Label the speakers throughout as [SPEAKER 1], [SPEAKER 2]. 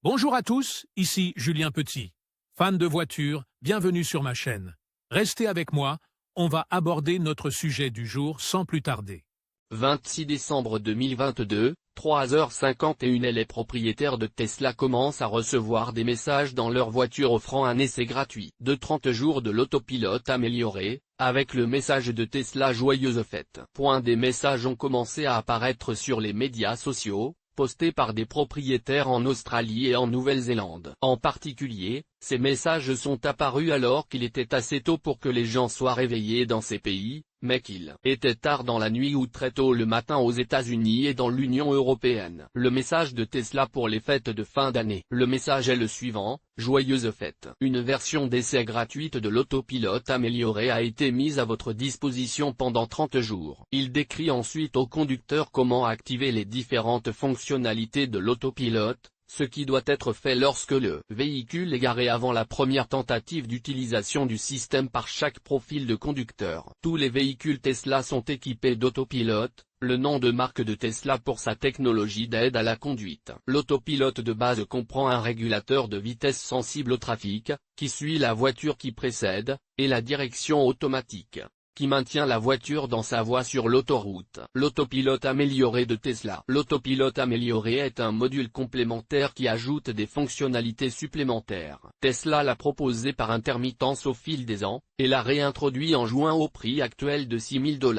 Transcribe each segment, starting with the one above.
[SPEAKER 1] Bonjour à tous, ici Julien Petit. Fan de voitures, bienvenue sur ma chaîne. Restez avec moi, on va aborder notre sujet du jour sans plus tarder.
[SPEAKER 2] 26 décembre 2022, 3h51. Les propriétaires de Tesla commencent à recevoir des messages dans leur voiture offrant un essai gratuit de 30 jours de l'autopilote amélioré, avec le message de Tesla joyeuse fête. Des messages ont commencé à apparaître sur les médias sociaux, postés par des propriétaires en Australie et en Nouvelle-Zélande. En particulier, ces messages sont apparus alors qu'il était assez tôt pour que les gens soient réveillés dans ces pays, mais qu'il était tard dans la nuit ou très tôt le matin aux États-Unis et dans l'Union européenne. Le message de Tesla pour les fêtes de fin d'année. Le message est le suivant: joyeuse fête. Une version d'essai gratuite de l'autopilote amélioré a été mise à votre disposition pendant 30 jours. Il décrit ensuite au conducteur comment activer les différentes fonctionnalités de l'autopilote, ce qui doit être fait lorsque le véhicule est garé avant la première tentative d'utilisation du système par chaque profil de conducteur. Tous les véhicules Tesla sont équipés d'autopilote, le nom de marque de Tesla pour sa technologie d'aide à la conduite. L'autopilote de base comprend un régulateur de vitesse sensible au trafic, qui suit la voiture qui précède, et la direction automatique, qui maintient la voiture dans sa voie sur l'autoroute. L'autopilote amélioré de Tesla. L'autopilote amélioré est un module complémentaire qui ajoute des fonctionnalités supplémentaires. Tesla l'a proposé par intermittence au fil des ans, et l'a réintroduit en juin au prix actuel de $6 000,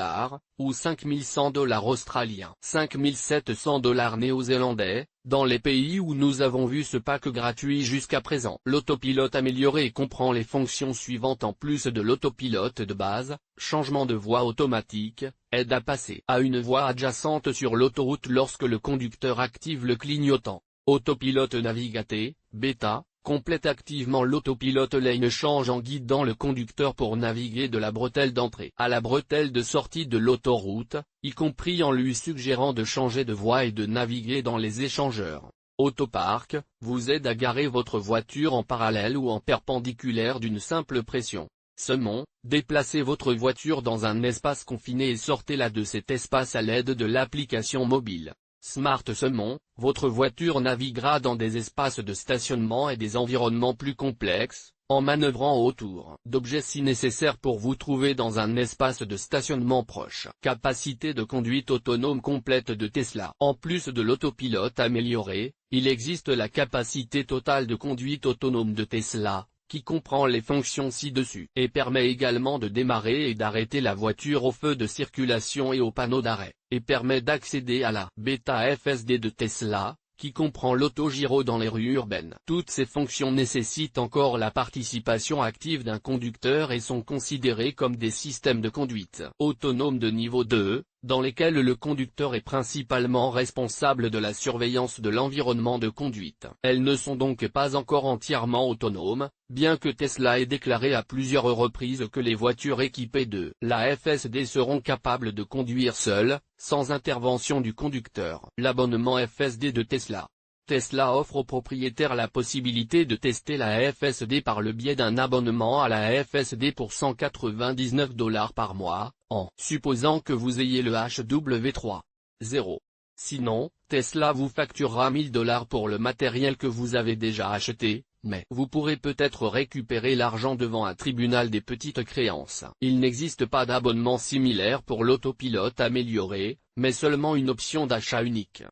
[SPEAKER 2] ou $5 100 australiens. $5 néo-zélandais, dans les pays où nous avons vu ce pack gratuit jusqu'à présent. L'autopilote amélioré comprend les fonctions suivantes en plus de l'autopilote de base: changement de voie automatique, aide à passer à une voie adjacente sur l'autoroute lorsque le conducteur active le clignotant. Autopilote navigaté, bêta, complète activement l'autopilote lane change en guidant le conducteur pour naviguer de la bretelle d'entrée à la bretelle de sortie de l'autoroute, y compris en lui suggérant de changer de voie et de naviguer dans les échangeurs. Autopark, vous aide à garer votre voiture en parallèle ou en perpendiculaire d'une simple pression. Semon, déplacez votre voiture dans un espace confiné et sortez-la de cet espace à l'aide de l'application mobile. Smart Semon, votre voiture naviguera dans des espaces de stationnement et des environnements plus complexes, en manœuvrant autour d'objets si nécessaire pour vous trouver dans un espace de stationnement proche. Capacité de conduite autonome complète de Tesla. En plus de l'autopilote amélioré, il existe la capacité totale de conduite autonome de Tesla, qui comprend les fonctions ci-dessus, et permet également de démarrer et d'arrêter la voiture au feu de circulation et au panneau d'arrêt, et permet d'accéder à la bêta FSD de Tesla, qui comprend l'autogyro dans les rues urbaines. Toutes ces fonctions nécessitent encore la participation active d'un conducteur et sont considérées comme des systèmes de conduite autonome de niveau 2, dans lesquels le conducteur est principalement responsable de la surveillance de l'environnement de conduite. Elles ne sont donc pas encore entièrement autonomes, bien que Tesla ait déclaré à plusieurs reprises que les voitures équipées de la FSD seront capables de conduire seules, sans intervention du conducteur. L'abonnement FSD de Tesla. Tesla offre aux propriétaires la possibilité de tester la FSD par le biais d'un abonnement à la FSD pour $199 par mois, en supposant que vous ayez le HW3.0. Sinon, Tesla vous facturera $1000 pour le matériel que vous avez déjà acheté, mais vous pourrez peut-être récupérer l'argent devant un tribunal des petites créances. Il n'existe pas d'abonnement similaire pour l'autopilote amélioré, mais seulement une option d'achat unique.